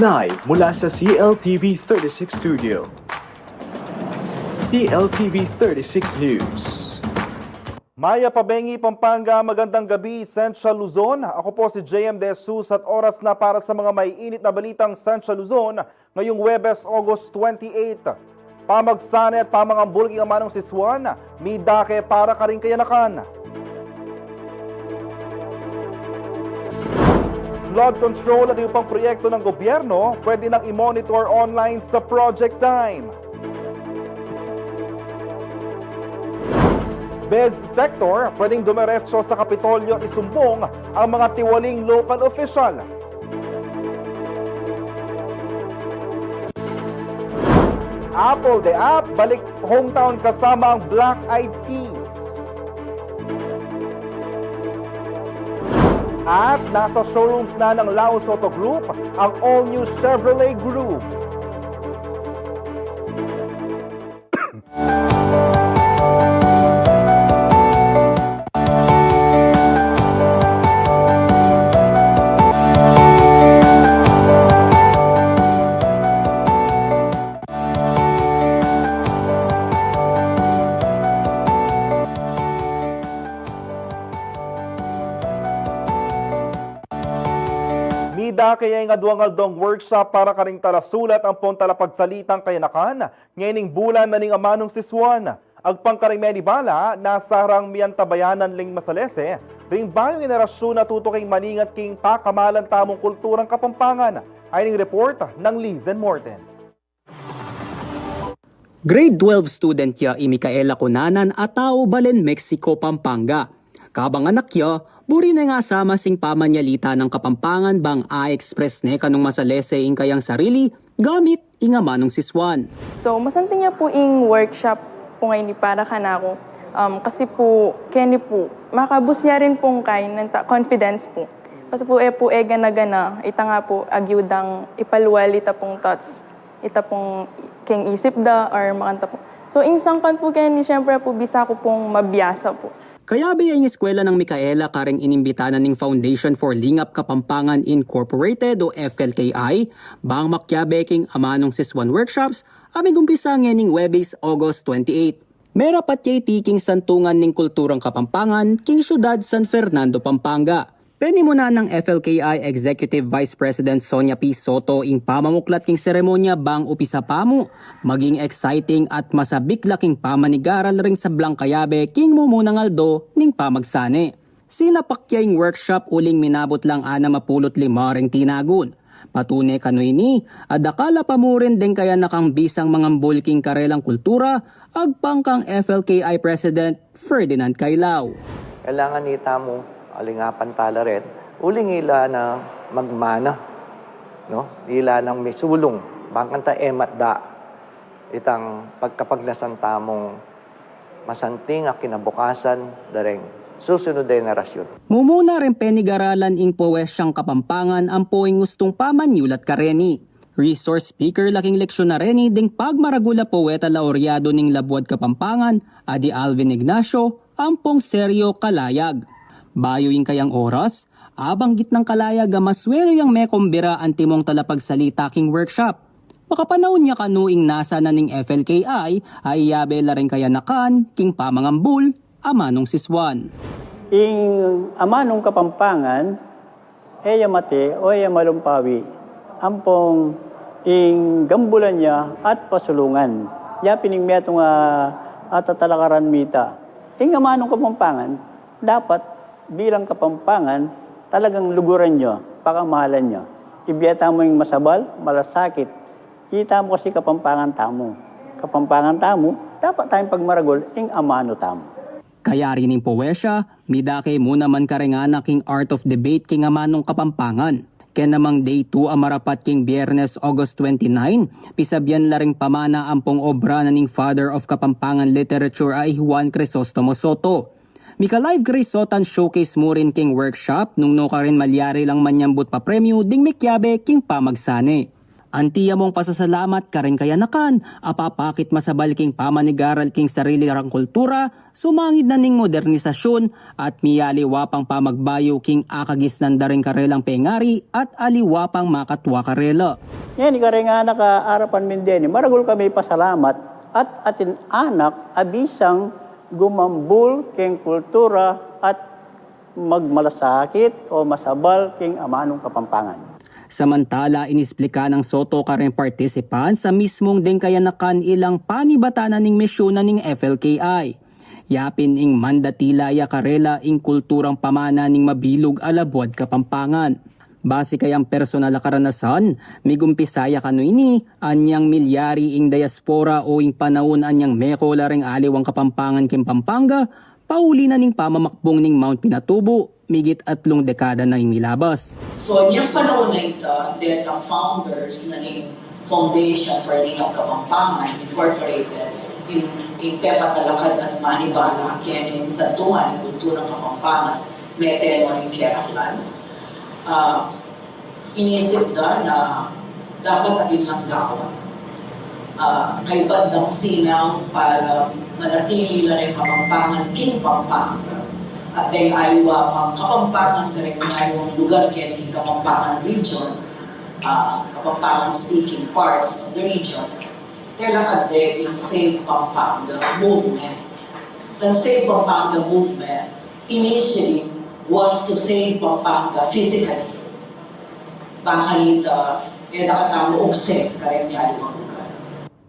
Live mula sa CLTV 36 Studio. CLTV 36 News. Maya Pabengi, Pampanga, magandang gabi, Central Luzon. Ako po si JM De Jesus at oras na para sa mga maiinit na balitang Central Luzon ngayong Huwebes, August 28. Pamagsane at pamangambul king amanong si Swan, midake para karing kayanakan. Flood control at iba pang proyekto ng gobyerno pwede nang i-monitor online sa Project Time. Bez sector, pwedeng dumiretso sa Kapitolyo at isumbong ang mga tiwaling local official. Apple the App, balik hometown kasama ang Black Eyed Peas. At nasa showrooms na ng Laos Auto Group ang all-new Chevrolet Groove. Mida kaya nga duwang-aldong workshop para karing talasulat ang pontala pagsalitang kayanakan ngayoning bulan na ning amanong si Swan. Ang pangkaring menibala nasa harang miyan tabayanan ling masalese ring bayong generasyon na tutuking maningat king pakamalan tamong kulturang Kapampangan. Ay ning report ng Lizen Morten. Grade 12 student ya Micaela Cunanan at tao Balen, Mexico, Pampanga. Kabang anak ya, buri na nga sama sing pamanyalita ng Kapampangan bang a-express ne kanong masalese ing kayang sarili gamit inga manong si Swan. So, masanting niya po ing workshop po ngayon ni para kanako. Kasi po, kani po, makabusya rin pong kain ng confidence po. Kasi po, gana-gana, ita nga po, agyudang ipaluwal ita pong thoughts. Ita pong king isip da or makanta po. So, ing sangkan po kaya ni siyempre po, bisa ko pong mabiyasa po. Kaya ba yung eskwela ng Micaela karing inimbita na ning Foundation for Lingap Kapampangan Incorporated o FLKI bang makyabeking amanong si Swan workshops aming umpisa ngening Huwebes, August 28. Mera patyay tiking santungan ning kulturang Kapampangan king syudad San Fernando, Pampanga. Peni mo na ng FLKI Executive Vice President Sonia P. Soto ing pamamuklat king seremonya bang upisa pamo, maging exciting at masabik laking pamanigaral ring sa Blancayabe king mumunang aldo ning pamagsane. Sinapakyaing workshop uling minabot lang ana mapulot 5 ring tinagun. Patune kanoy ni, adakala pa mo rin din kaya nakang bisang mga bulking karelang kultura, agpangkang FLKI President Ferdinand Cailao. Kailangan nita mo alingapan tala rin, uling ila na magmana, no? Ila nang may sulong, bangkanta emat da, itang pagkapagnasan tamong masanting a kinabukasan dareng susunod na generasyon. Mumuna rin penigaralan ing powesyang Kapampangan ang poing gustong pamanyulat kareni. Resource speaker laking leksyon na reni ding pagmaragula poeta laureado ning Labuad Kapampangan, Adi Alvin Ignacio, ampong seryo kalayag. Bayo yung kayang oras, abanggit ng kalayag maswelo yung mekombira ang timong talapagsalita king workshop. Makapanahon niya kanuing nasa na ning FLKI ay iyabe la rin kaya nakan king pamangambul amanong si Swan. Ing amanong Kapampangan, eya mate o eya malumpawi, ampong ing gambulan niya at pasulungan. Ya pining metong atatalakaran mita. Ing amanong Kapampangan, dapat bilang Kapampangan, talagang luguran nyo, pakamahalan nyo. Ibiyata mo yung masabal, malasakit. Kita mo kasi Kapampangan tamo. Kapampangan tamo, dapat tayong pagmaragol, ing amano tamo. Kaya rin yung powesya, midake muna man karengana king art of debate king amanong Kapampangan. Kaya namang day 2 amarapat king Biyernes, August 29, pisabyan laring pamana ampong obra na ning Father of Kapampangan Literature ay Juan Crisostomo Soto. Mika live Grace Sotan showcase mo rin king workshop nung no ka rin malyari lang manyambut pa premyo ding mikyabe king pamagsane. Antiya mong pasasalamat ka rin kaya nakan, apapakit masabal king pamanigaral king sarili rang kultura, sumangid na ning modernisasyon at miyaliwapang pamagbayo king akagis nandaring karelang pengari at aliwapang makatwa karela. Yan, ikari nga nakaarapan min din. Maragul kami pasalamat at atin anak abisang gumambul king kultura at magmalasakit o masabal king amanong Kapampangan. Samantala, inisplika ng Soto kareng participant sa mismong dengkayanakan ilang panibatanan ning misyonan ning FLKI. Yapin ing mandatilaya karela ing kulturang pamana ning mabilog alabwad Kapampangan. Base kayang personal na karanasan, migumpisaya kano ini, anyang milyari ing diaspora o ing panahon anyang meko lareng aliwang Kapampangan king Pampanga, pauli na ning pamamakbong ning Mount Pinatubo, migit 3 dekada na ing milabas. So, niyang panahon na ito, that ang founders na ning Foundation for Lingap Kapampangan Incorporated in Pepa Talakad at Manibala, kaya ning santungan ng kulturang Kapampangan, metelo rin Keraklan. Inisip na dapat naging lang gawa. Kay bandang sinaw para manatili lang yung Kapampangan king Pampanga. At dahil aywa pang Kapampangan karamihan yung lugar kaya yung Kapampangan region, Kapampangan speaking parts of the region, kailangan din yung Save Pampanga movement. The Save Pampanga movement initially was to save Pampanga physically. Baka nito, nakatamo ugsek karamihan yung lugar.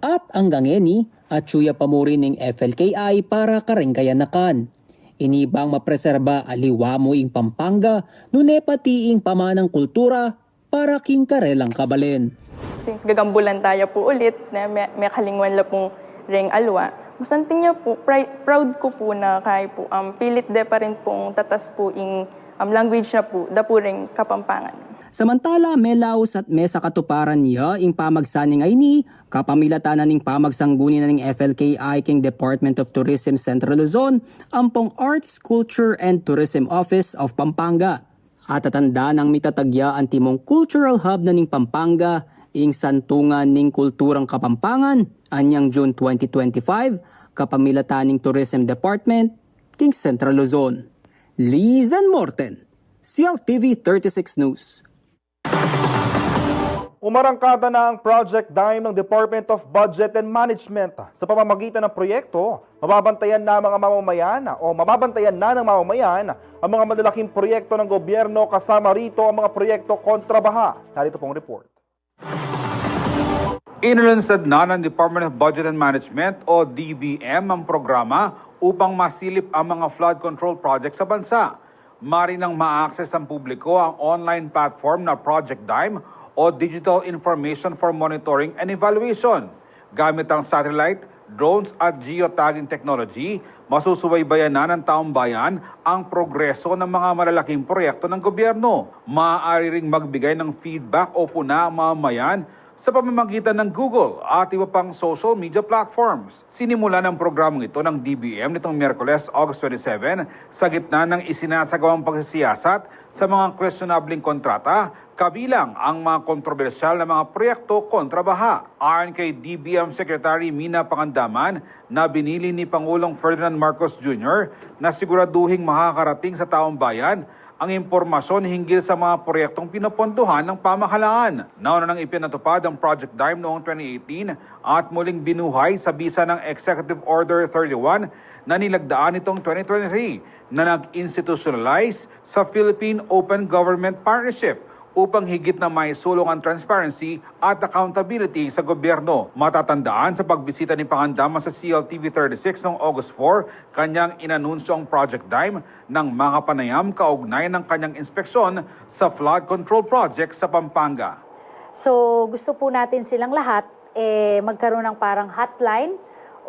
At hanggang eni, at suya pa mo rin ng FLKI para karengkayanakan. Inibang mapreserba aliwa mo ing Pampanga, nune pati ing pamanang kultura para king karelang kabalen. Since gagambulan tayo po ulit, na may kalingwan la pong ring alwa, masanting niya po, proud ko po na kay po, pilit de pa rin pong tatas po ing language na po, da po ring Kapampangan. Samantala, melaos at mesa katuparan niya ing pamagsaning ay ni kapamilatanan ning pamagsanggunin na ning FLKI king Department of Tourism Central Luzon, ampong Arts, Culture and Tourism Office of Pampanga. At tatanda ng mitatagya ang timong cultural hub na ning Pampanga ing santungan ning kulturang Kapampangan anyang June 2025 kapamilataning Tourism Department king Central Luzon. Lizan Morten, CLTV 36 News. Umarangkada na ang Project Dime ng Department of Budget and Management. Sa pamamagitan ng proyekto, mababantayan na ng mamamayan ang mga malalaking proyekto ng gobyerno, kasama rito ang mga proyekto kontrabaha. Narito pong report. Inilunsad na ng Department of Budget and Management o DBM ang programa upang masilip ang mga flood control projects sa bansa. Marinang ma-access ng publiko ang online platform na Project Dime o Digital Information for Monitoring and Evaluation. Gamit ang satellite, drones at geotagging technology, masusubaybayan na ng taong bayan ang progreso ng mga malalaking proyekto ng gobyerno. Maaari ring magbigay ng feedback o puna ang mamamayan sa pamamagitan ng Google at iba pang social media platforms. Sinimula ng programang ito ng DBM nitong Miyerkules, August 27 sa gitna ng isinasagawang pagsisiyasat sa mga questionabling kontrata, kabilang ang mga kontrobersyal na mga proyekto kontrabaha. Ayon kay DBM Secretary Mina Pangandaman na binili ni Pangulong Ferdinand Marcos Jr. na siguraduhing makakarating sa taong bayan ang impormasyon hinggil sa mga proyektong pinopondohan ng pamahalaan. Nauna nang ipinatupad ang Project Dime noong 2018 at muling binuhay sa bisa ng Executive Order 31 na nilagdaan itong 2023 na nag-institutionalize sa Philippine Open Government Partnership upang higit na maisulong ang transparency at accountability sa gobyerno. Matatandaan sa pagbisita ni Pangandaman sa CLTV 36 noong August 4, kanyang inanunsyo ang Project Dime ng mga panayam kaugnay ng kanyang inspeksyon sa flood control project sa Pampanga. So gusto po natin silang lahat magkaroon ng parang hotline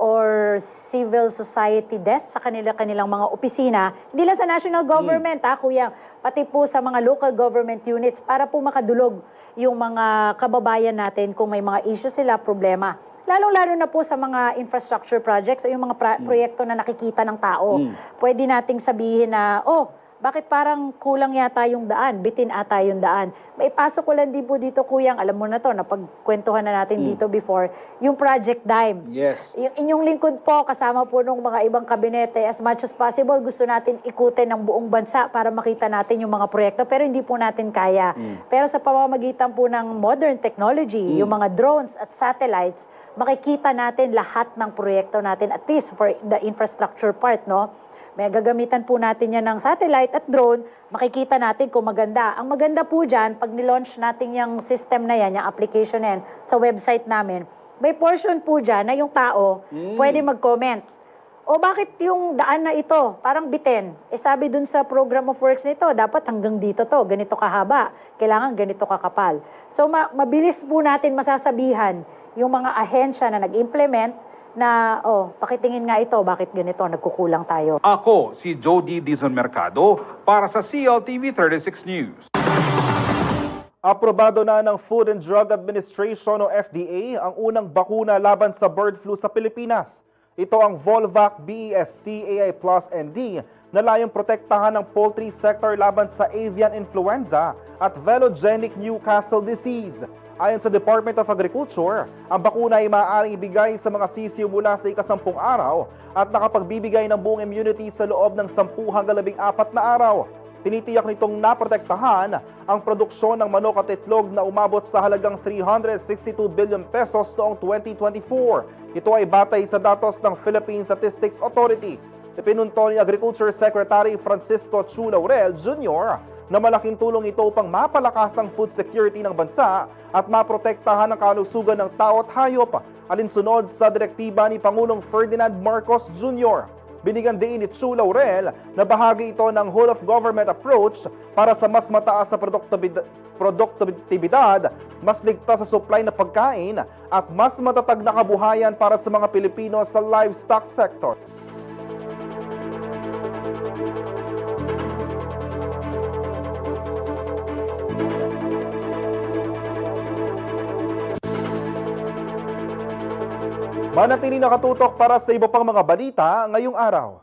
or civil society desk sa kanilang mga opisina, hindi lang sa national government, kuya, pati po sa mga local government units para po makadulog yung mga kababayan natin kung may mga issue sila, problema. Lalong-lalo na po sa mga infrastructure projects o yung mga proyekto na nakikita ng tao. Pwede nating sabihin na, bakit parang kulang yata yung daan, bitin ata yung daan. May pasok ko lang din po dito, Kuyang, alam mo na to, napagkwentuhan na natin dito before, yung Project Dime. Yes. Yung inyong lingkod po, kasama po ng mga ibang kabinete, as much as possible, gusto natin ikutin ng buong bansa para makita natin yung mga proyekto, pero hindi po natin kaya. Pero sa pamamagitan po ng modern technology, yung mga drones at satellites, makikita natin lahat ng proyekto natin, at least for the infrastructure part, no? May gagamitan po natin yan ng satellite at drone, makikita natin kung maganda. Ang maganda po dyan, pag nilaunch natin yung system na yan, yung application na yan, sa website namin, may portion po dyan na yung tao pwede mag-comment. O bakit yung daan na ito, parang bitin? Eh sabi dun sa program of works nito, dapat hanggang dito to, ganito kahaba, kailangan ganito kakapal. So mabilis po natin masasabihan yung mga ahensya na nag-implement, na, pakitingin nga ito, bakit ganito, nagkukulang tayo. Ako, si Jody Dizon Mercado, para sa CLTV 36 News. Aprobado na ng Food and Drug Administration o FDA ang unang bakuna laban sa bird flu sa Pilipinas. Ito ang Volvac BEST AI Plus ND na layong protektahan ng poultry sector laban sa avian influenza at velogenic Newcastle disease. Ayon sa Department of Agriculture, ang bakuna ay maaaring ibigay sa mga sisiw mula sa ika-10 araw at nakapagbibigay ng buong immunity sa loob ng 10 hanggang 14 na araw. Tinitiyak nitong naprotektahan ang produksyon ng manok at itlog na umabot sa halagang 362 billion pesos noong 2024. Ito ay batay sa datos ng Philippine Statistics Authority. Ipinunto ni Agriculture Secretary Francisco Chu Laurel Jr. na malaking tulong ito upang mapalakas ang food security ng bansa at maprotektahan ang kalusugan ng tao at hayop, alinsunod sa direktiba ni Pangulong Ferdinand Marcos Jr. Binigyan din ni Chu Laurel na bahagi ito ng whole of government approach para sa mas mataas na produktibidad, mas ligtas sa supply na pagkain at mas matatag na kabuhayan para sa mga Pilipino sa livestock sector. Manatili nakatutok para sa iba pang mga balita ngayong araw.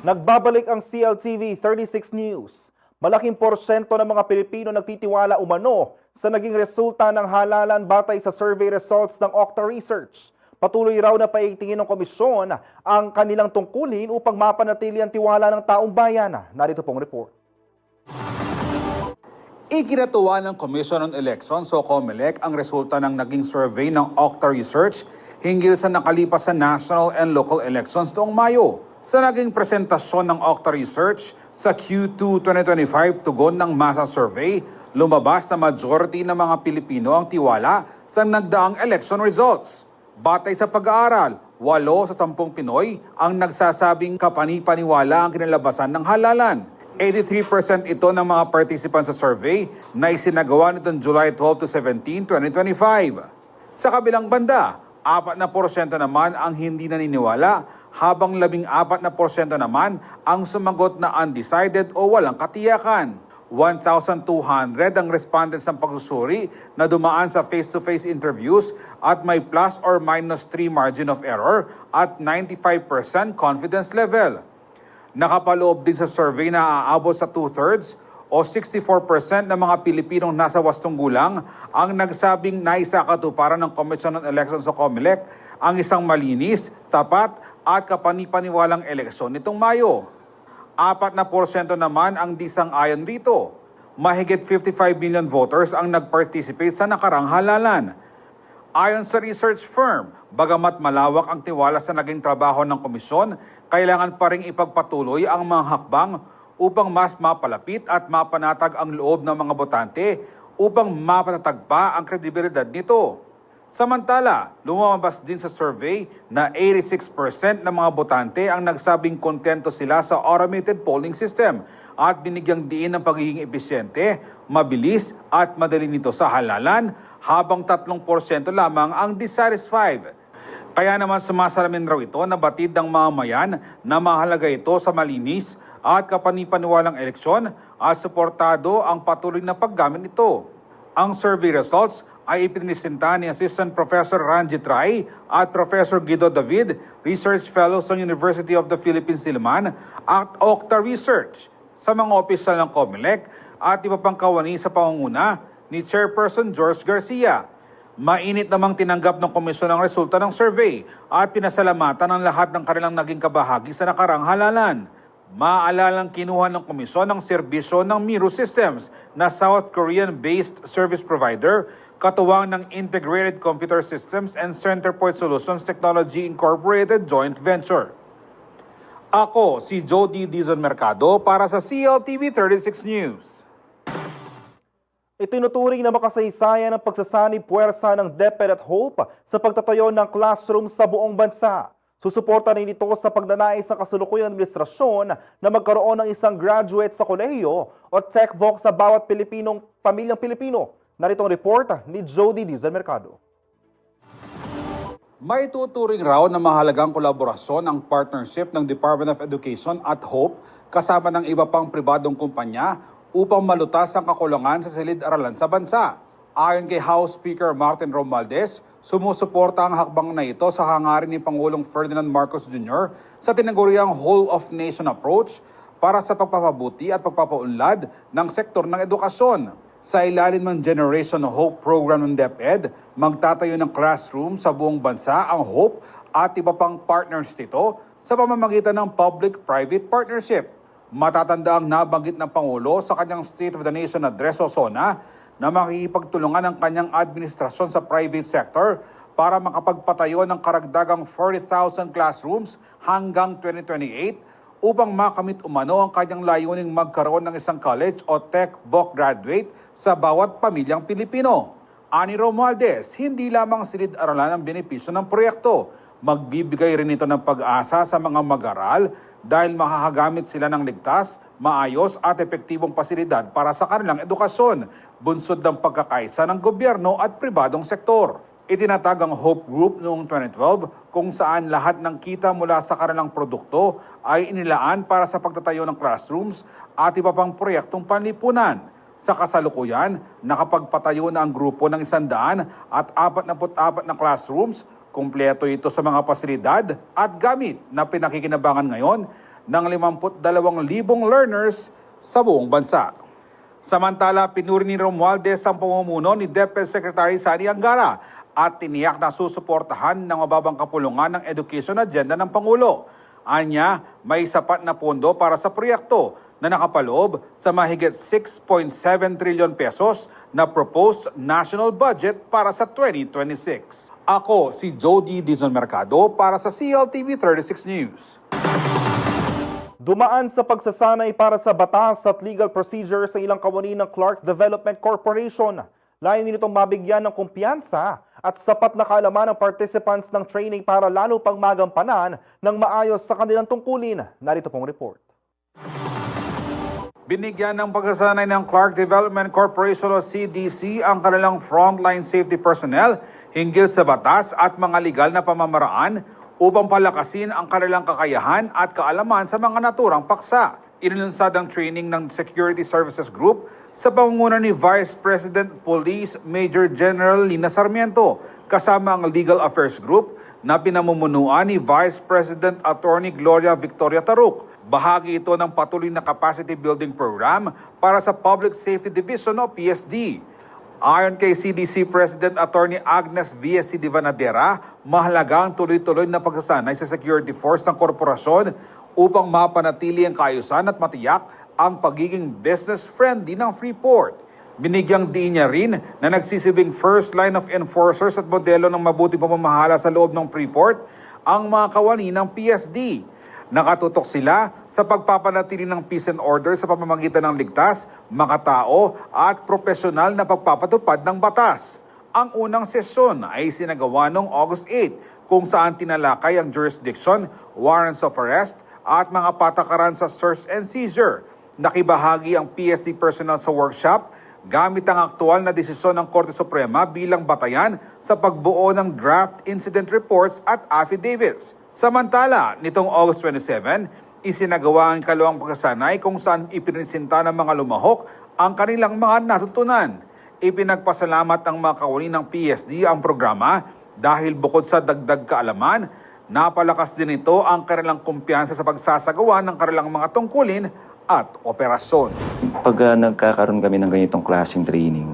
Nagbabalik ang CLTV 36 News. Malaking porsyento ng mga Pilipino nagtitiwala umano sa naging resulta ng halalan batay sa survey results ng Okta Research. Patuloy raw na paitingin ng komisyon ang kanilang tungkulin upang mapanatili ang tiwala ng taong bayan. Narito pong report. Ikinatuwa ng Commission on Elections o COMELEC ang resulta ng naging survey ng Okta Research hinggil sa nakalipas sa national and local elections noong Mayo. Sa naging presentasyon ng Okta Research sa Q2 2025 tugon ng masa survey, lumabas na majority ng mga Pilipino ang tiwala sa nagdaang election results. Batay sa pag-aaral, 8 sa 10 Pinoy ang nagsasabing kapani-paniwala ang kinalabasan ng halalan. 83% ito ng mga participants sa survey na isinagawa nitong July 12 to 17, 2025. Sa kabilang banda, 4% naman ang hindi naniniwala, habang 14% naman ang sumagot na undecided o walang katiyakan. 1,200 ang respondents ng pagsusuri na dumaan sa face-to-face interviews at may plus or minus 3 margin of error at 95% confidence level. Nakapaloob din sa survey na aabot sa 2/3 o 64% ng mga Pilipinong nasa 80 gulang ang nagsabing naisakatuparan ng Commission on Elections o COMELEC ang isang malinis, tapat at kapani-paniwalang eleksyon nitong Mayo. 4% naman ang disang-ayon rito. Mahigit 55 million voters ang nag-participate sa nakarang halalan. Ayon sa research firm, bagamat malawak ang tiwala sa naging trabaho ng komisyon, kailangan pa ring ipagpatuloy ang mga hakbang upang mas mapalapit at mapanatag ang loob ng mga botante upang mapatatag pa ang kredibilidad nito. Samantala, lumabas din sa survey na 86% ng mga botante ang nagsabing kontento sila sa automated polling system at binigyang diin ng pagiging episyente, mabilis at madali nito sa halalan, habang 3% lamang ang dissatisfied. Kaya naman sumasalamin raw ito na batid ng mamayan na mahalaga ito sa malinis at kapani-paniwalang eleksyon at suportado ang patuloy na paggamit nito. Ang survey results ay ipinisinta ni Assistant Professor Ranjit Rai at Professor Guido David, Research Fellow sa University of the Philippines Silman at Okta Research sa mga opisyal ng COMELEC at iba pang kawani sa pangunguna ni Chairperson George Garcia. Mainit namang tinanggap ng komisyon ang resulta ng survey at pinasalamatan ang lahat ng kanilang naging kabahagi sa nakarang halalan. Maalalang kinuha ng komisyon ang serbisyo ng Miru Systems na South Korean-based service provider, katuwang ng Integrated Computer Systems and Centerpoint Solutions Technology Incorporated Joint Venture. Ako si Jody Dizon Mercado para sa CLTV 36 News. Itinuturing na makasaysayan ang pagsasanib puwersa ng DepEd at HOPE sa pagtatayo ng classroom sa buong bansa. Susuporta rin ito sa pagdanais ng kasalukuyang administrasyon na magkaroon ng isang graduate sa kolehiyo o TechVoc sa bawat pamilyang Pilipino. Narito ang report ni Jody Dizon Mercado. May tuturing raw na mahalagang kolaborasyon ang partnership ng Department of Education at HOPE kasama ng iba pang pribadong kumpanya upang malutas ang kakulangan sa silid-aralan sa bansa. Ayon kay House Speaker Martin Romualdez, sumusuporta ang hakbang na ito sa hangarin ni Pangulong Ferdinand Marcos Jr. sa tinaguriang whole-of-nation approach para sa pagpapabuti at pagpapaunlad ng sektor ng edukasyon. Sa ilalim ng Generation Hope program ng DepEd, magtatayo ng classroom sa buong bansa ang HOPE at iba pang partners nito sa pamamagitan ng public-private partnership. Matatanda ang nabanggit ng Pangulo sa kanyang State of the Nation Address o SONA na makikipagtulungan ang kanyang administrasyon sa private sector para makapagpatayo ng karagdagang 40,000 classrooms hanggang 2028 upang makamit umano ang kanyang layuning magkaroon ng isang college o TechVoc graduate sa bawat pamilyang Pilipino. Ani Romualdez, hindi lamang silid-aralan ang benepisyo ng proyekto. Magbibigay rin ito ng pag-asa sa mga mag-aral dahil makakagamit sila ng ligtas, maayos at epektibong pasilidad para sa kanilang edukasyon, bunsod ng pagkakaisa ng gobyerno at pribadong sektor. Itinatag ang HOPE Group noong 2012 kung saan lahat ng kita mula sa kanilang produkto ay inilaan para sa pagtatayo ng classrooms at iba pang proyektong panlipunan. Sa kasalukuyan, nakapagpatayo na ang grupo ng 144 na classrooms, kumpleto ito sa mga pasilidad at gamit na pinakikinabangan ngayon ng 52,000 learners sa buong bansa. Samantala, pinuri ni Romualdez ang pamumuno ni DepEd Secretary Sani Angara at tiniyak na susuportahan ng mababang kapulungan ng education agenda ng Pangulo. Anya, may sapat na pondo para sa proyekto na nakapaloob sa mahigit 6.7 trillion pesos na proposed national budget para sa 2026. Ako si Jody Dizon Mercado para sa CLTV 36 News. Dumaan sa pagsasanay para sa batas at legal procedure sa ilang kawani ng Clark Development Corporation. Layunin nitong mabigyan ng kumpiyansa at sapat na kaalaman ng participants ng training para lalo pang magampanan ng maayos sa kanilang tungkulin. Narito pong report. Binigyan ng pagsasanay ng Clark Development Corporation o CDC ang kanilang frontline safety personnel hinggil sa batas at mga legal na pamamaraan upang palakasin ang kanilang kakayahan at kaalaman sa mga naturang paksa. Inilunsad ang training ng Security Services Group sa pangunguna ni Vice President Police Major General Lina Sarmiento kasama ang Legal Affairs Group na pinamumunuan ni Vice President Attorney Gloria Victoria Taruk. Bahagi ito ng patuloy na capacity building program para sa Public Safety Division o PSD. Ayon kay CDC President Attorney Agnes V.S.C. Divanadera, mahalaga ang tuloy-tuloy na pagsasanay sa security force ng korporasyon upang mapanatili ang kaayusan at matiyak ang pagiging business-friendly ng Freeport. Binigyang diin niya rin na nagsisibing first line of enforcers at modelo ng mabuting pamamahala sa loob ng Freeport ang mga kawani ng PSD. Nakatutok sila sa pagpapanatili ng peace and order sa pamamagitan ng ligtas, makatao at profesional na pagpapatupad ng batas. Ang unang sesyon ay sinagawa noong August 8 kung saan tinalakay ang jurisdiction, warrants of arrest at mga patakaran sa search and seizure. Nakibahagi ang PSD personnel sa workshop gamit ang aktual na desisyon ng Korte Suprema bilang batayan sa pagbuo ng draft incident reports at affidavits. Samantala, nitong August 27, isinagawa ang ikalawang pagsasanay kung saan ipinisinta ng mga lumahok ang kanilang mga natutunan. Ipinagpasalamat ng mga kawani ng PSD ang programa dahil bukod sa dagdag kaalaman, napalakas din ito ang kanilang kumpiyansa sa pagsasagawa ng kanilang mga tungkulin at operasyon. Pag nagkakaroon kami ng ganitong klaseng training,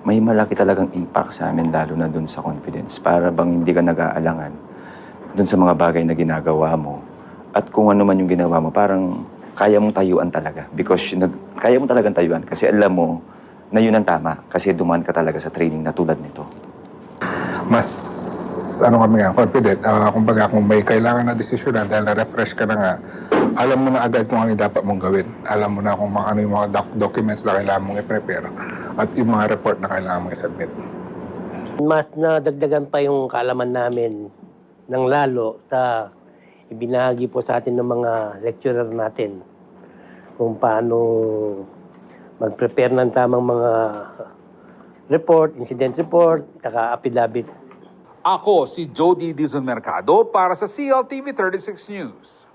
may malaki talagang impact sa amin lalo na dun sa confidence. Para bang hindi ka nag-aalangan dun sa mga bagay na ginagawa mo. At kung ano man yung ginawa mo, parang kaya mong tayuan talaga. Because kaya mo talagang tayuan kasi alam mo na yun ang tama. Kasi dumaan ka talaga sa training na tulad nito. Mas kami nga, confident. Kumbaga, kung may kailangan na desisyon na dahil na-refresh ka na nga, alam mo na agad kung ano yung dapat mong gawin. Alam mo na kung ano yung mga documents na kailangan mong i-prepare at yung mga report na kailangan mong i-submit. Mas nadagdagan pa yung kaalaman namin ng lalo sa ibinahagi po sa atin ng mga lecturer natin kung paano mag-prepare ng tamang mga report, incident report, saka affidavit. Ako si Jody Dizon Mercado para sa CLTV 36 News.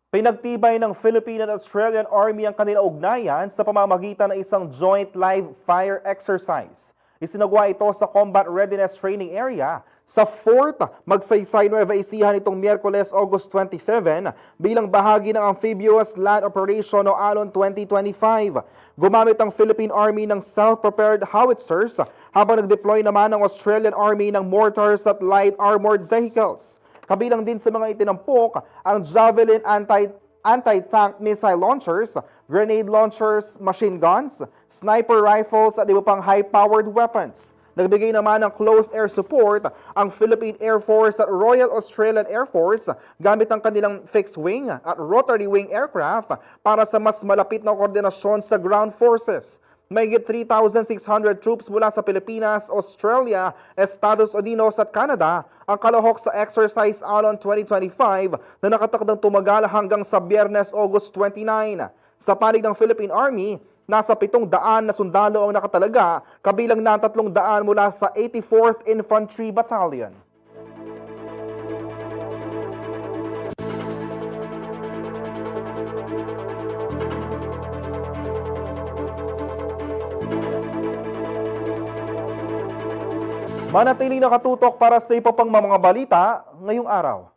Pinagtibay ng Philippine and Australian Army ang kanilang ugnayan sa pamamagitan ng isang joint live fire exercise. Isinagawa ito sa Combat Readiness Training Area sa 4th Magsaysay Nueva Ecija nitong Miyerkules, August 27 bilang bahagi ng Amphibious Land Operation o ALON 2025. Gumamit ang Philippine Army ng self-prepared howitzers habang nag-deploy naman ang Australian Army ng mortars at light armored vehicles. Kabilang din sa mga itinampok ang Javelin anti-tank missile launchers, grenade launchers, machine guns, sniper rifles at iba pang high-powered weapons. Nagbigay naman ng close air support ang Philippine Air Force at Royal Australian Air Force gamit ang kanilang fixed-wing at rotary-wing aircraft para sa mas malapit na koordinasyon sa ground forces. Mahigit 3,600 troops mula sa Pilipinas, Australia, Estados Unidos at Canada ang kalahok sa Exercise ALON 2025 na nakatakdang tumagal hanggang sa Biyernes, August 29. Sa panig ng Philippine Army, nasa 700 na sundalo ang nakatalaga, kabilang na 300 mula sa 84th Infantry Battalion. Manatiling nakatutok para sa iba pang mga balita ngayong araw.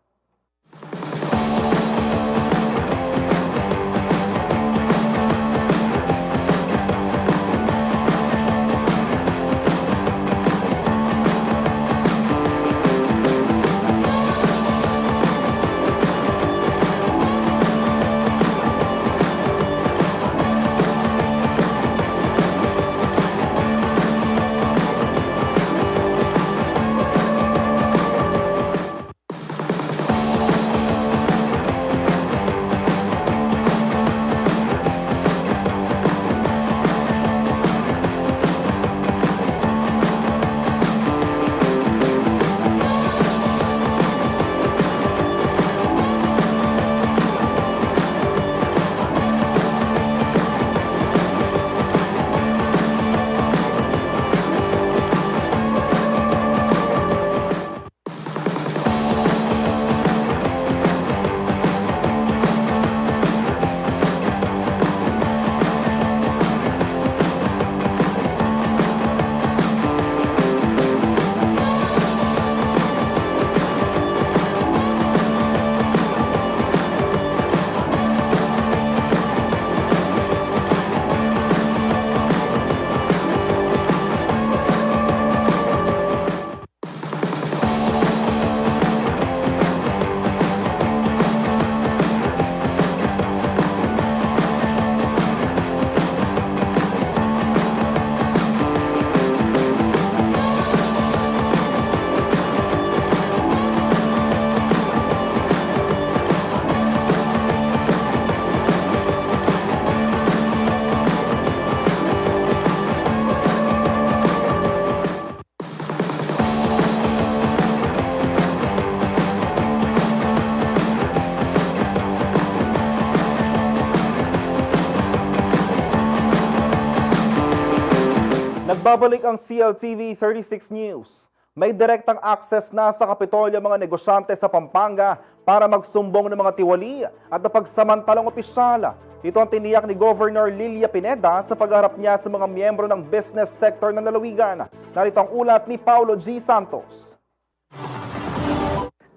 Nagbabalik ang CLTV 36 News. May direktang access na sa Kapitolyo mga negosyante sa Pampanga para magsumbong ng mga tiwali at napagsamantalang opisyal. Ito ang tiniyak ni Governor Lilia Pineda sa pagharap niya sa mga miyembro ng business sector ng lalawigan. Narito ang ulat ni Paulo G. Santos.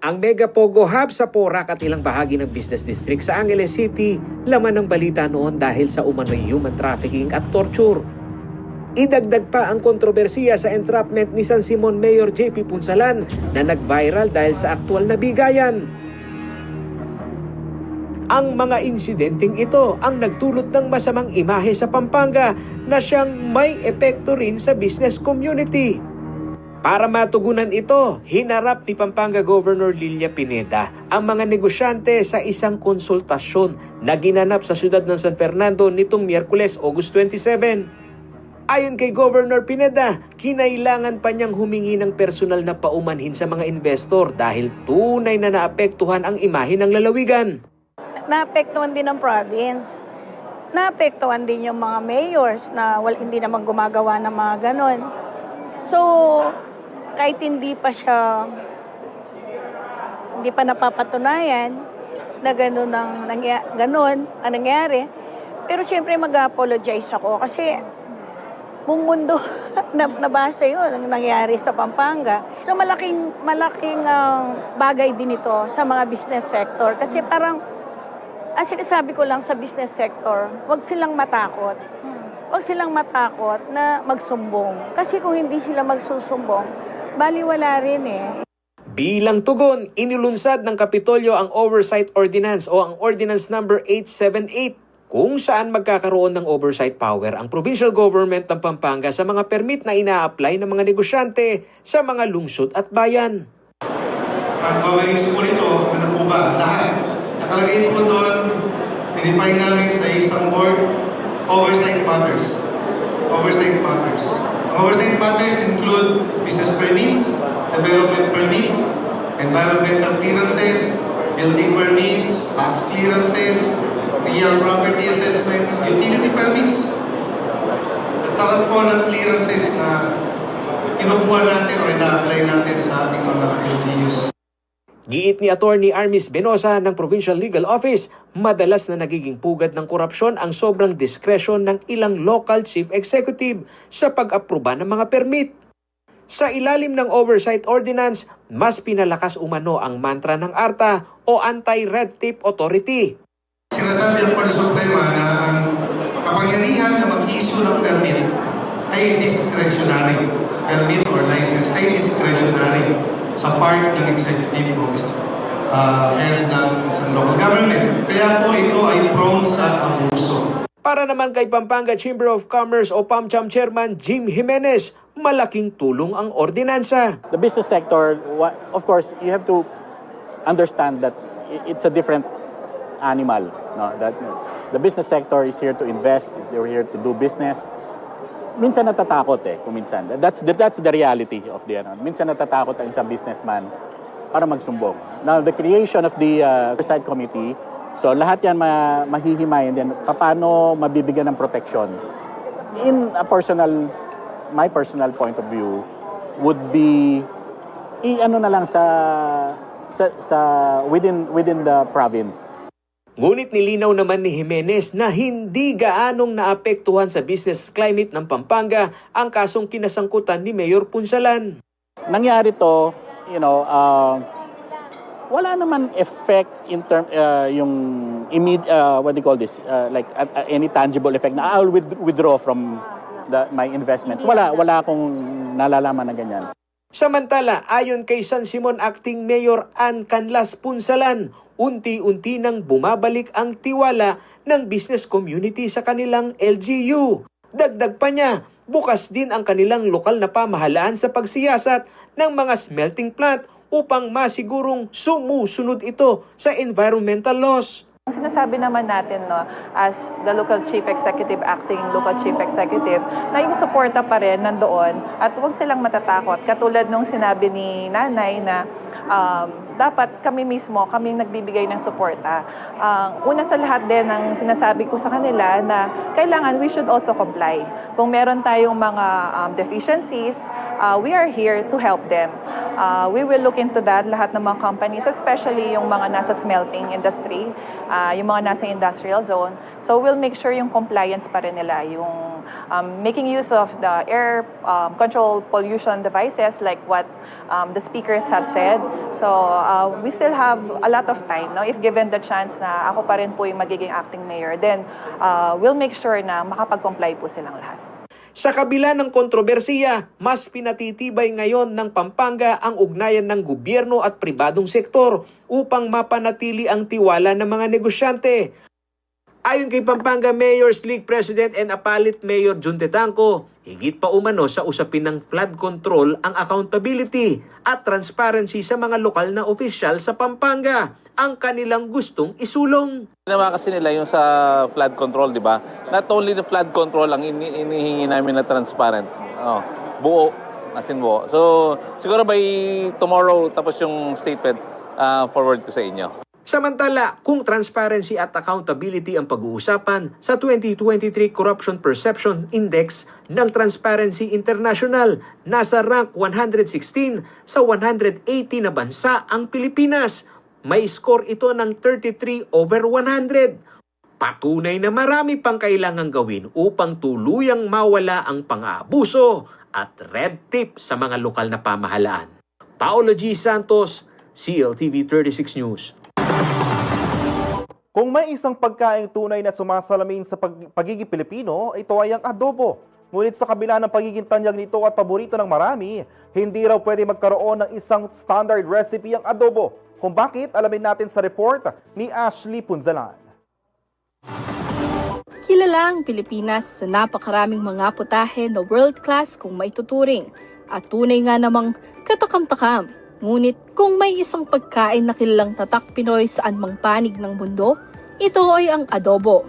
Ang Mega Pogo Hub sa Porac at ilang bahagi ng business district sa Angeles City, laman ng balita noon dahil sa umano'y human trafficking at torture. Idagdag pa ang kontrobersiya sa entrapment ni San Simon Mayor JP Punsalan na nag-viral dahil sa aktual na bigayan. Ang mga insidenteng ito ang nagdulot ng masamang imahe sa Pampanga na siyang may epekto rin sa business community. Para matugunan ito, hinarap ni Pampanga Governor Lilia Pineda ang mga negosyante sa isang konsultasyon na ginanap sa siyudad ng San Fernando nitong Miyerkules, August 27. Ayon kay Governor Pineda, kinailangan pa niyang humingi ng personal na paumanhin sa mga investor dahil tunay na naapektuhan ang imahe ng lalawigan. Naapektuhan din ang province. Naapektuhan din yung mga mayors na hindi naman gumagawa ng mga ganon. So, kahit hindi pa napapatunayan na gano'n ang nangyari. Pero siyempre mag-apologize ako kasi buong mundo nabasa yun ang nangyari sa Pampanga. So malaking bagay din ito sa mga business sector kasi parang ang sinasabi ko lang sa business sector, huwag silang matakot. Huwag silang matakot na magsumbong. Kasi kung hindi sila magsusumbong, baliwala rin eh. Bilang tugon, inilunsad ng Kapitolyo ang Oversight Ordinance o ang Ordinance number 878 kung saan magkakaroon ng oversight power ang provincial government ng Pampanga sa mga permit na ina-apply ng mga negosyante sa mga lungsod at bayan. Ang coverings po nito, ano po ba? Lahat. Nakalagay po doon, pinipay namin sa isang board, oversight matters. Oversight matters. Ang oversight matters include business permits, development permits, environmental clearances, building permits, tax clearances, real property assessments, utility permits. At saka po ng clearances na kinukuha natin o ina-apply natin sa ating mga LGUs. Giit ni Attorney Armis Benosa ng Provincial Legal Office, madalas na nagiging pugad ng korupsyon ang sobrang diskresyon ng ilang local chief executive sa pag-aproba ng mga permit. Sa ilalim ng Oversight Ordinance, mas pinalakas umano ang mantra ng ARTA o Anti-Red Tape Authority. Sinasabi ang Korte Suprema na ang kapangyarihan na mag-issue ng permit ay discretionary. Permit or license ay discretionary sa part ng executive office and ng isang local government. Kaya po ito ay prone sa abuso. Para naman kay Pampanga Chamber of Commerce o PAMCHAM Chairman Jim Jimenez, malaking tulong ang ordinansa. The business sector, of course, you have to understand that it's a different animal. No? That the business sector is here to invest, they're here to do business. Minsan natatakot kung minsan. That's the reality of the minsan natatakot ang isang businessman para magsumbong. Now, the creation of the Oversight Committee, so lahat yan mahihimay, and then paano mabibigyan ng protection. In a my personal point of view would be ano na lang within the province. Ngunit nilinaw naman ni Jimenez na hindi gaanong naapektuhan sa business climate ng Pampanga ang kasong kinasangkutan ni Mayor Punsalan. Nangyari to, wala naman effect in term yung what do you call this? Like any tangible effect na I'll withdraw from my investments. Wala akong nalalaman na ganyan. Samantala, ayon kay San Simon Acting Mayor Ann Canlas Punsalan, unti-unti nang bumabalik ang tiwala ng business community sa kanilang LGU. Dagdag pa niya, bukas din ang kanilang lokal na pamahalaan sa pagsiyasat ng mga smelting plant upang masigurong sumusunod ito sa environmental laws. Ang sinasabi naman natin, no, as the local chief executive, acting local chief executive, na yung suporta pa rin nandoon at huwag silang matatakot. Katulad nung sinabi ni Nanay na dapat kami mismo, kami nagbibigay ng suporta. Una sa lahat din, ang sinasabi ko sa kanila na kailangan we should also comply. Kung meron tayong mga deficiencies, we are here to help them. We will look into that, lahat ng mga companies, especially yung mga nasa smelting industry, yung mga nasa industrial zone. So we'll make sure yung compliance pa rin nila, yung making use of the air control pollution devices like what the speakers have said. So we still have a lot of time, no? If given the chance na ako pa rin po yung magiging acting mayor, then we'll make sure na makapag-comply po silang lahat. Sa kabila ng kontrobersiya, mas pinatitibay ngayon ng Pampanga ang ugnayan ng gobyerno at pribadong sektor upang mapanatili ang tiwala ng mga negosyante. Ayon kay Pampanga Mayor's League President and Apalit Mayor Jun Tetangco, higit pa umano sa usapin ng flood control ang accountability at transparency sa mga lokal na opisyal sa Pampanga ang kanilang gustong isulong. Ginawa kasi nila yung sa flood control, di ba? Not only the flood control ang inihingi namin na transparent. Buo, as in buo. So, siguro by tomorrow, tapos yung statement, forward ko sa inyo. Samantala, kung transparency at accountability ang pag-uusapan sa 2023 Corruption Perception Index ng Transparency International, nasa rank 116 sa 180 na bansa ang Pilipinas. May score ito ng 33 over 100. Patunay na marami pang kailangang gawin upang tuluyang mawala ang pang-aabuso at red tape sa mga lokal na pamahalaan. Paolo G. Santos, CLTV 36 News. Kung may isang pagkaing tunay na sumasalamin sa pagiging Pilipino, ito ay ang adobo. Ngunit sa kabila ng pagiging tanyag nito at paborito ng marami, hindi raw pwede magkaroon ng isang standard recipe ang adobo. Kung bakit, alamin natin sa report ni Ashley Punzalan. Kilala ang Pilipinas sa napakaraming mga putahe na world-class kung maituturing at tunay nga namang katakam-takam. Ngunit kung may isang pagkain na kilalang tatak Pinoy saan mang panig ng mundo, ito ay ang adobo.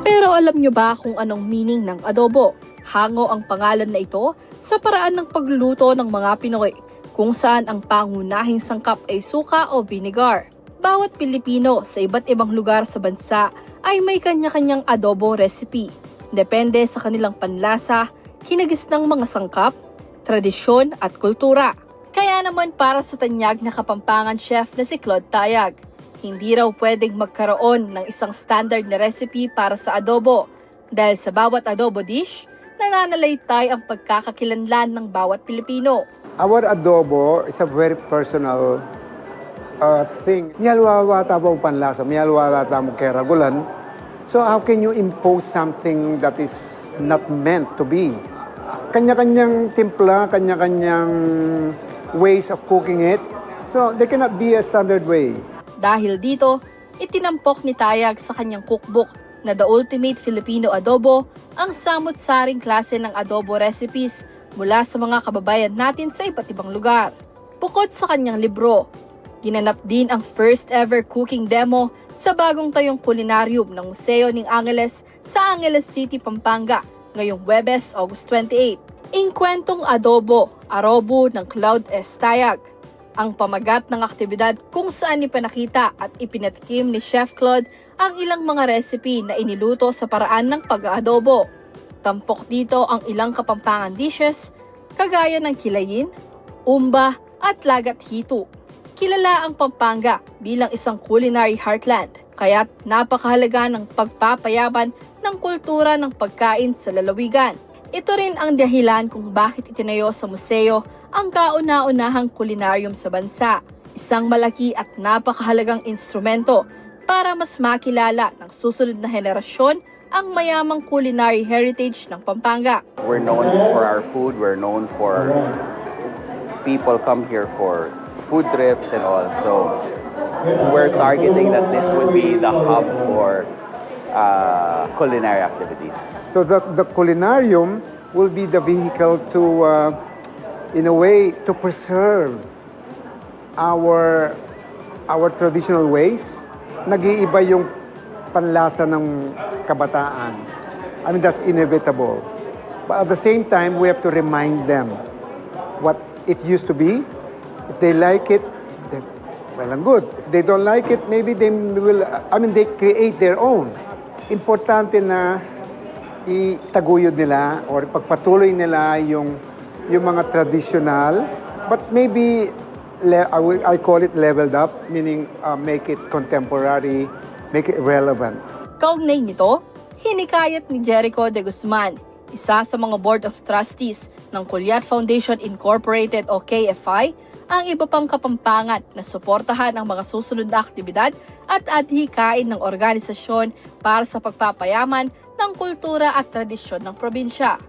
Pero alam nyo ba kung anong meaning ng adobo? Hango ang pangalan na ito sa paraan ng pagluluto ng mga Pinoy, kung saan ang pangunahing sangkap ay suka o vinegar. Bawat Pilipino sa iba't ibang lugar sa bansa ay may kanya-kanyang adobo recipe. Depende sa kanilang panlasa, kinagis ng mga sangkap, tradisyon at kultura. Kaya naman para sa tanyag na Kapampangan chef na si Claude Tayag, hindi raw pwedeng magkaroon ng isang standard na recipe para sa adobo dahil sa bawat adobo dish, nananalaytay ang pagkakakilanlan ng bawat Pilipino. Our adobo is a very personal thing. Miyalwawata po panlasa, miyalwawata mo keragulan. So how can you impose something that is not meant to be? Kanya-kanyang timpla, kanya-kanyang ways of cooking it. So there cannot be a standard way. Dahil dito, itinampok ni Tayag sa kanyang cookbook na The Ultimate Filipino Adobo ang samot-saring klase ng adobo recipes mula sa mga kababayan natin sa iba't ibang lugar. Bukod sa kanyang libro, ginanap din ang first ever cooking demo sa bagong tayong kulinarium ng Museo ng Angeles sa Angeles City, Pampanga ngayong Huwebes, August 28. Inkwentong adobo, arobo ng Claude S. Tayag. Ang pamagat ng aktibidad kung saan ipinakita at ipinatikim ni Chef Claude ang ilang mga recipe na iniluto sa paraan ng pag-aadobo. Tampok dito ang ilang Kapampangan dishes, kagaya ng kilayin, umba at lagat hito. Kilala ang Pampanga bilang isang culinary heartland, kaya't napakahalaga ng pagpapayaman ng kultura ng pagkain sa lalawigan. Ito rin ang dahilan kung bakit itinayo sa museo ang kauna-unahang kulinarium sa bansa, isang malaki at napakahalagang instrumento para mas makilala ng susunod na henerasyon ang mayamang culinary heritage ng Pampanga. We're known for our food, we're known for people come here for food trips and all. So we're targeting that this would be the hub for culinary activities. So the culinarium will be the vehicle to, in a way, to preserve our traditional ways. Nag-iiba yung panlasa ng kabataan. I mean, that's inevitable. But at the same time, we have to remind them what it used to be. If they like it, then well and good. If they don't like it, maybe they will, they create their own. Importante na itaguyod nila or pagpatuloy nila yung mga traditional, but maybe I call it leveled up, meaning make it contemporary, make it relevant. Kaugnay nito, hinikayat ni Jericho de Guzman, isa sa mga Board of Trustees ng Culyat Foundation Incorporated o KFI, ang iba pang Kapampangan na suportahan ang mga susunod na aktibidad at adhikain ng organisasyon para sa pagpapayaman ng kultura at tradisyon ng probinsya.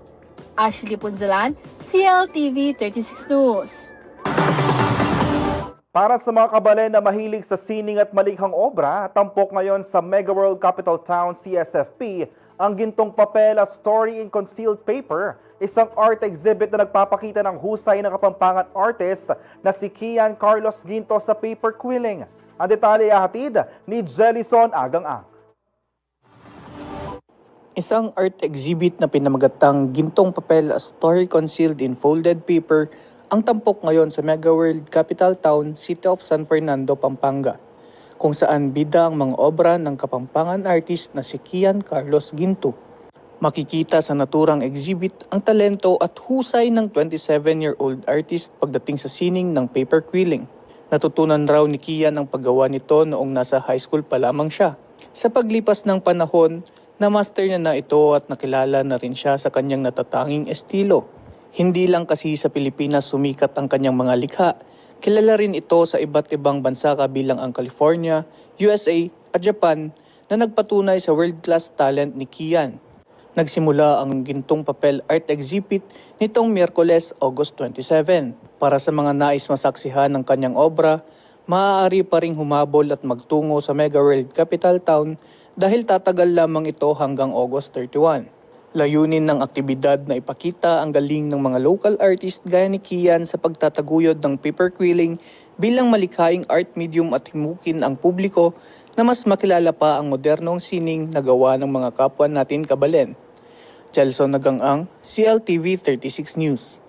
Ashley Punzalan, CLTV 36 News. Para sa mga kabalen na mahilig sa sining at malikhang obra, tampok ngayon sa Mega World Capital Town CSFP ang Gintong Papel, A Story in Concealed Paper, isang art exhibit na nagpapakita ng husay ng Kapampangan artist na si Kian Carlos Ginto sa paper quilling. Ang detalye hatid ni Jelison Agang-ang. Isang art exhibit na pinamagatang Gintong Papel, A Story Concealed in Folded Paper ang tampok ngayon sa Mega World Capital Town, City of San Fernando, Pampanga, kung saan bida ang mga obra ng Kapampangan artist na si Kian Carlos Ginto. Makikita sa naturang exhibit ang talento at husay ng 27-year-old artist pagdating sa sining ng paper quilling. Natutunan raw ni Kian ang paggawa nito noong nasa high school pa lamang siya. Sa paglipas ng panahon, na-master niya na ito at nakilala na rin siya sa kanyang natatanging estilo. Hindi lang kasi sa Pilipinas sumikat ang kanyang mga likha, kilala rin ito sa iba't ibang bansa kabilang ang California, USA at Japan na nagpatunay sa world-class talent ni Kian. Nagsimula ang Gintong Papel Art Exhibit nitong Miyerkules, August 27. Para sa mga nais masaksihan ng kanyang obra, maaari pa ring humabol at magtungo sa Mega World Capital Town dahil tatagal lamang ito hanggang August 31. Layunin ng aktibidad na ipakita ang galing ng mga local artist gaya ni Kian sa pagtataguyod ng paper quilling bilang malikhaing art medium at himukin ang publiko na mas makilala pa ang modernong sining na gawa ng mga kapwa natin kabalen. Jelson Agang-ang, CLTV 36 News.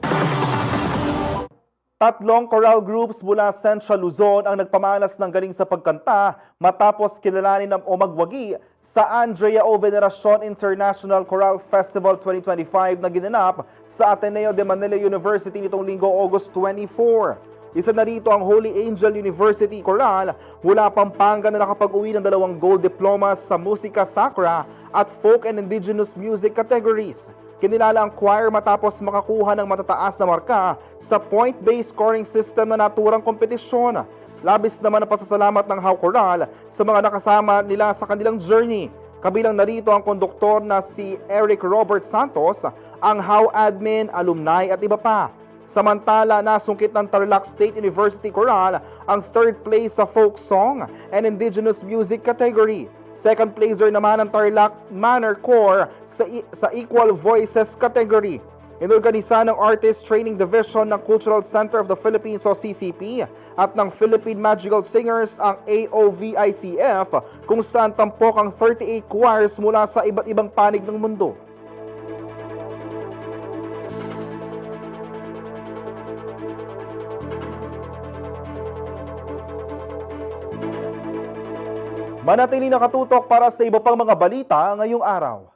Tatlong choral groups mula Central Luzon ang nagpamalas ng galing sa pagkanta matapos kilalanin ng umagwagi sa Andrea O. Veneracion International Choral Festival 2025 na ginanap sa Ateneo de Manila University nitong linggo August 24. Isa na rito ang Holy Angel University Choral mula Pampanga na nakapag-uwi ng 2 gold diplomas sa musika sacra at folk and indigenous music categories. Kinilala ang choir matapos makakuha ng matataas na marka sa point-based scoring system na naturang kompetisyon. Labis naman ang pasasalamat ng How Choral sa mga nakasama nila sa kanilang journey. Kabilang narito ang konduktor na si Eric Robert Santos, ang How Admin, alumni at iba pa. Samantala, nasungkit ng Tarlac State University Choral ang 3rd place sa folk song and indigenous music category. Second placer naman ang Tarlac Manor Corps sa Equal Voices category. Inorganisa ng Artist Training Division ng Cultural Center of the Philippines o CCP at ng Philippine Magical Singers ang AOVICF kung saan tampok ang 38 choirs mula sa iba't ibang panig ng mundo. Manatili nakatutok para sa iba pang mga balita ngayong araw.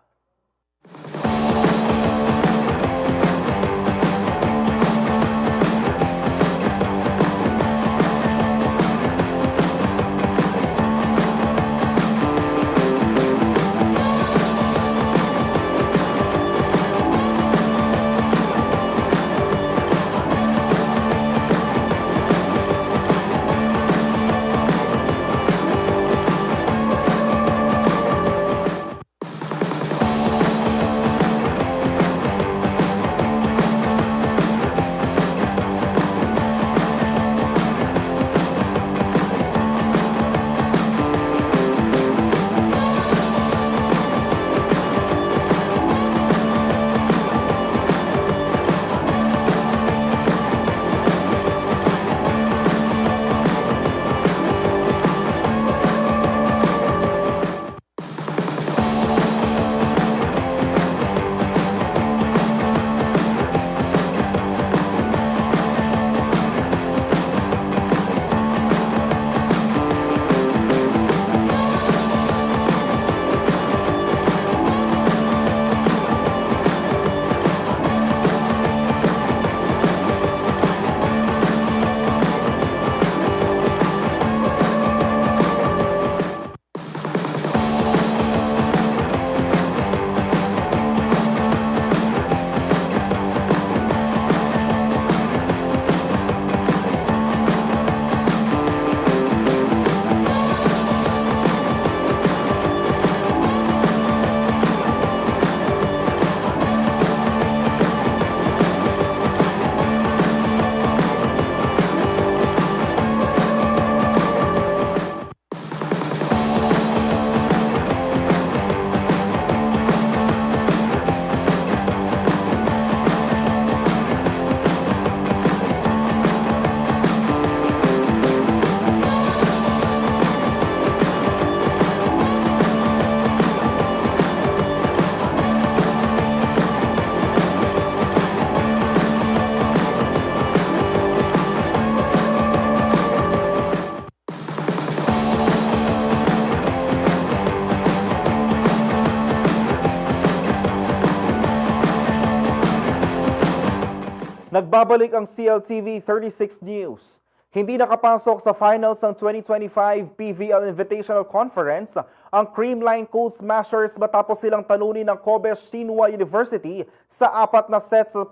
Nagbabalik ang CLTV 36 News. Hindi nakapasok sa finals ng 2025 PVL Invitational Conference ang Creamline Cool Smashers matapos silang talunin ng Kobe Shinhwa University sa 4 na sets sa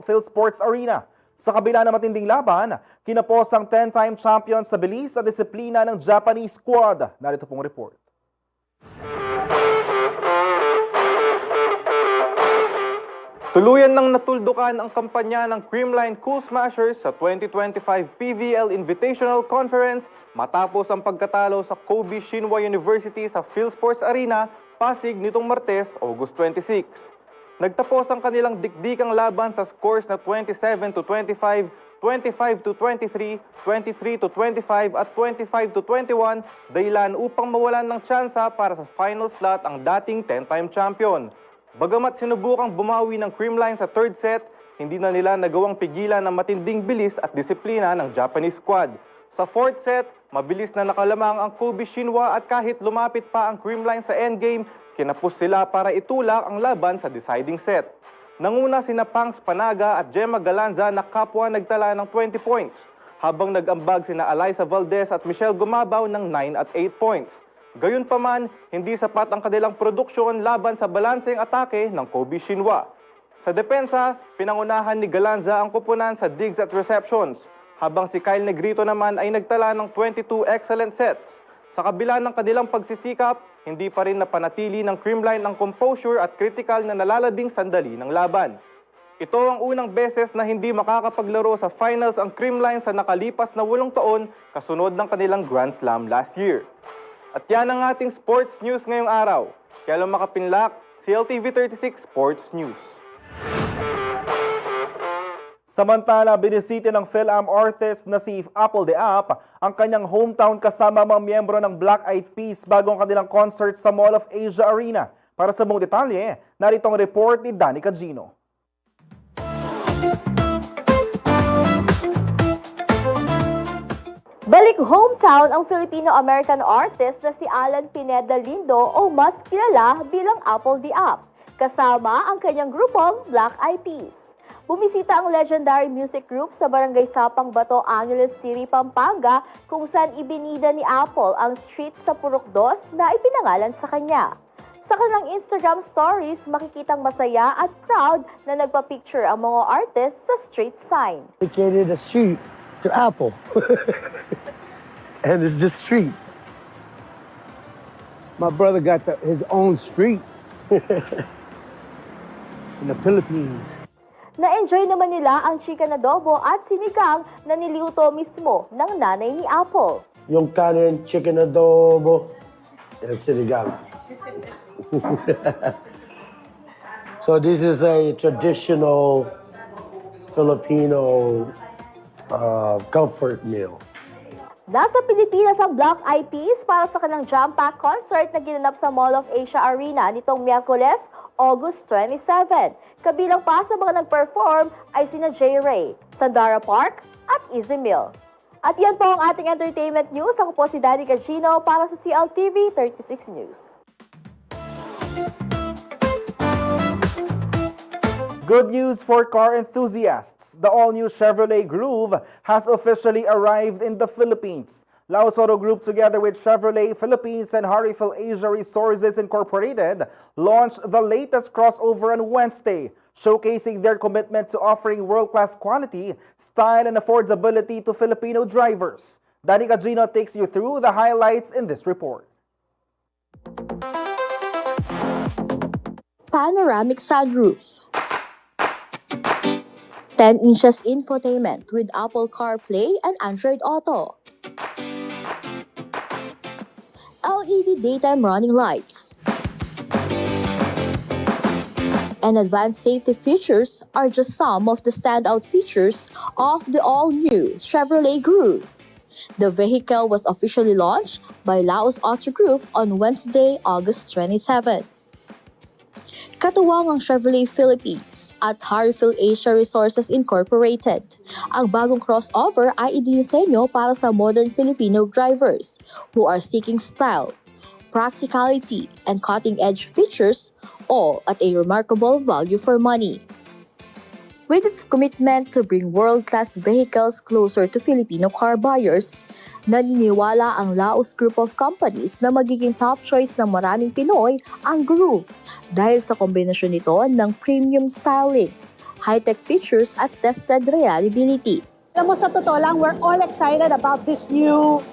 PhilSports Arena. Sa kabila ng matinding laban, kinapos ang 10-time champion sa bilis at disiplina ng Japanese squad. Narito pong report. Tuluyan nang natuldukan ang kampanya ng Creamline Cool Smashers sa 2025 PVL Invitational Conference matapos ang pagkatalo sa Kobe Shinhwa University sa PhilSports Arena, Pasig nitong Martes, August 26. Nagtapos ang kanilang dikdikang laban sa scores na 27-25, 25-23, 23-25 at 25-21 dahilan upang mawalan ng tsansa para sa final slot ang dating 10-time champion. Bagamat sinubukang bumawi ng Creamline sa third set, hindi na nila nagawang pigilan ang matinding bilis at disiplina ng Japanese squad. Sa fourth set, mabilis na nakalamang ang Kobe Shinhwa at kahit lumapit pa ang Creamline sa endgame, kinapos sila para itulak ang laban sa deciding set. Nanguna sina Pangs Panaga at Gemma Galanza na kapwa nagtala ng 20 points, habang nag-ambag sina Alyssa Valdez at Michelle Gumabaw ng 9 at 8 points. Gayunpaman, hindi sapat ang kanilang produksyon laban sa balanseng atake ng Kobe Shinhwa. Sa depensa, pinangunahan ni Galanza ang kupunan sa digs at receptions, habang si Kyle Negrito naman ay nagtala ng 22 excellent sets. Sa kabila ng kanilang pagsisikap, hindi pa rin napanatili ng Creamline ang composure at critical na nalalabing sandali ng laban. Ito ang unang beses na hindi makakapaglaro sa finals ang Creamline sa nakalipas na 8 taon kasunod ng kanilang Grand Slam last year. At yan ang ating sports news ngayong araw. Kaya lang makapinlak, CLTV 36 Sports News. Samantala, binisita ng Phil-Am artist na si Apple de Ap ang kanyang hometown kasama mga miyembro ng Black Eyed Peas bago ang kanilang concert sa Mall of Asia Arena. Para sa buong detalye, narito ang report ni Danny Cagino. Balik hometown ang Filipino-American artist na si Alan Pineda Lindo o mas kilala bilang Apple de Ap, kasama ang kanyang grupong Black Eyed Peas. Bumisita ang legendary music group sa Barangay Sapang Bato, Angeles City, Pampanga, kung saan ibinida ni Apple ang street sa Purok 2 na ipinangalan sa kanya. Sa kanilang Instagram stories, makikitang masaya at proud na nagpa-picture ang mga artist sa street sign. Dedicated a street to Apple. And it's just street. My brother got his own street in the Philippines. Na-enjoy naman nila ang chicken adobo at sinigang na niluto mismo ng nanay ni Apple. Yung kanin, chicken adobo, and sinigang. So this is a traditional Filipino comfort meal. Nasa Pilipinas ang Black Eyed Peas para sa kanilang jam-pack concert na ginanap sa Mall of Asia Arena nitong Miyerkules, August 27. Kabilang pa sa mga nag-perform ay sina J. Ray, Sandara Park at Easy Mill. At yan po ang ating entertainment news. Ako po si Danny Cagino para sa CLTV 36 News. Good news for car enthusiasts. The all-new Chevrolet Groove has officially arrived in the Philippines. Laos Auto Group, together with Chevrolet Philippines and Harifil Asia Resources Incorporated, launched the latest crossover on Wednesday, showcasing their commitment to offering world-class quality, style, and affordability to Filipino drivers. Danny Cagino takes you through the highlights in this report. Panoramic sunroof. 10 inches infotainment with Apple CarPlay and Android Auto. LED daytime running lights. And advanced safety features are just some of the standout features of the all-new Chevrolet Groove. The vehicle was officially launched by Laos Auto Group on Wednesday, August 27. Katuwang ang Chevrolet Philippines at Harifil Asia Resources Incorporated. Ang bagong crossover ay idinisenyo para sa modern Filipino drivers who are seeking style, practicality, and cutting-edge features, all at a remarkable value for money. With its commitment to bring world-class vehicles closer to Filipino car buyers, naniniwala ang Laos Group of Companies na magiging top choice ng maraming Pinoy ang Groove dahil sa kombinasyon nito ng premium styling, high-tech features at tested reliability. Alam mo, sa totoo lang, we're all excited about this new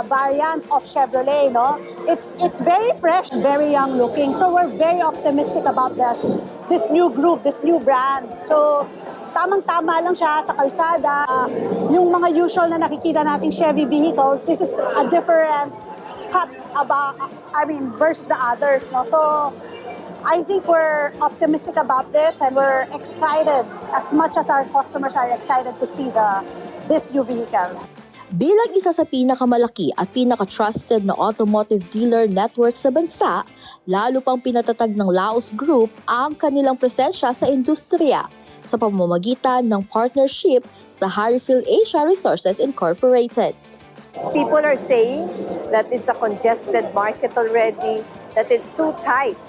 variant of Chevrolet, no? It's very fresh, very young looking. So we're very optimistic about this new Groove, this new brand. So tamang-tama lang siya sa kalsada. Yung mga usual na nakikita nating Chevy vehicles, this is a different cut versus the others, no? So I think we're optimistic about this and we're excited as much as our customers are excited to see this new vehicle. Bilang isa sa pinakamalaki at pinaka-trusted na automotive dealer network sa bansa, lalo pang pinatatag ng Laos Group ang kanilang presensya sa industriya sa pamamagitan ng partnership sa Harryfield Asia Resources Incorporated. People are saying that it's a congested market already, that it's too tight.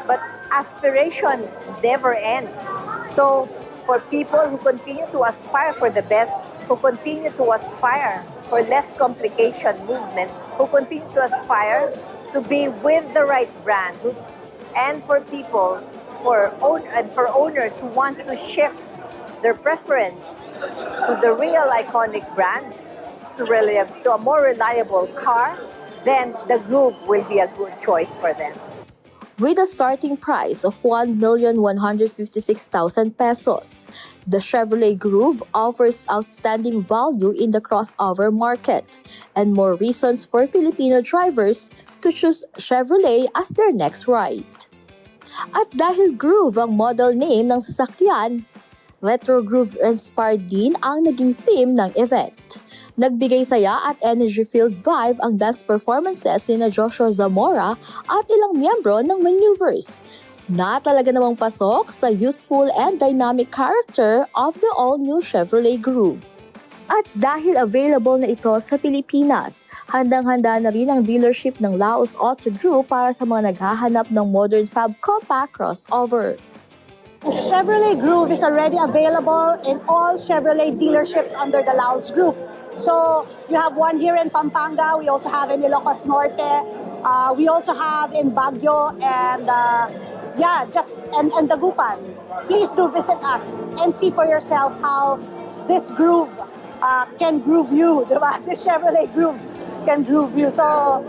But aspiration never ends. So for people who continue to aspire for the best, who continue to aspire for less complication movement, who continue to aspire to be with the right brand, and for people, for owners who want to shift their preference to the real iconic brand, to a more reliable car, then the Groove will be a good choice for them. With a starting price of 1,156,000 pesos, the Chevrolet Groove offers outstanding value in the crossover market and more reasons for Filipino drivers to choose Chevrolet as their next ride. At dahil Groove ang model name ng sasakyan, Retro Groove-inspired din ang naging theme ng event. Nagbigay saya at energy-filled vibe ang dance performances ni Joshua Zamora at ilang miyembro ng Maneuvers, na talaga namang pasok sa youthful and dynamic character of the all-new Chevrolet Groove. At dahil available na ito sa Pilipinas, handang-handa na rin ang dealership ng Laos Auto Group para sa mga naghahanap ng modern subcompact crossover. Chevrolet Groove is already available in all Chevrolet dealerships under the Laos Group. So you have one here in Pampanga, we also have in Ilocos Norte, we also have in Baguio and Dagupan. Please do visit us and see for yourself how this Groove can groove you, diba? This Chevrolet Groove can groove you. So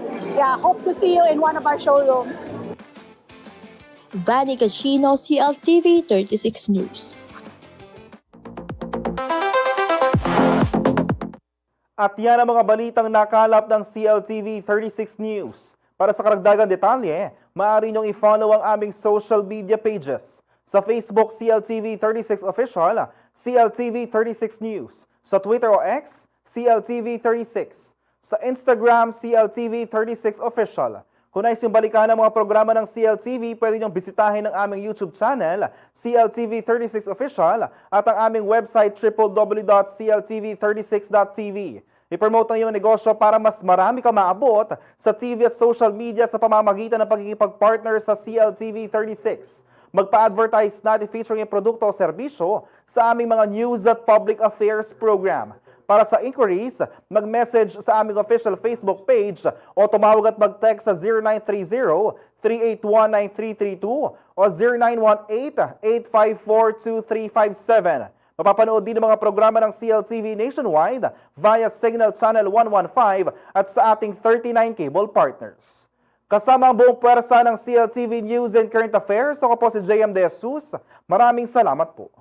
hope to see you in one of our showrooms. Vanny Cachino, CLTV 36 News. At yan ang mga balitang nakalap ng CLTV 36 News. Para sa karagdagang detalye, maaari niyong i-follow ang aming social media pages. Sa Facebook, CLTV 36 Official, CLTV 36 News. Sa Twitter o X, CLTV 36. Sa Instagram, CLTV 36 Official. Kung nais yung balikan ang mga programa ng CLTV, pwede niyong bisitahin ang aming YouTube channel, CLTV 36 Official, at ang aming website, www.cltv36.tv. I-promote ang iyong negosyo para mas marami ka maabot sa TV at social media sa pamamagitan ng pagkikipag-partner sa CLTV 36. Magpa-advertise natin featuring yung produkto o serbisyo sa aming mga news at public affairs program. Para sa inquiries, mag-message sa aming official Facebook page o tumawag at mag-text sa 0930-381-9332 o 0918-854-2357. Mapapanood din ang mga programa ng CLTV nationwide via Signal Channel 115 at sa ating 39 cable partners. Kasama ang buong pwersa ng CLTV News and Current Affairs, ako po si JM De Jesus. Maraming salamat po.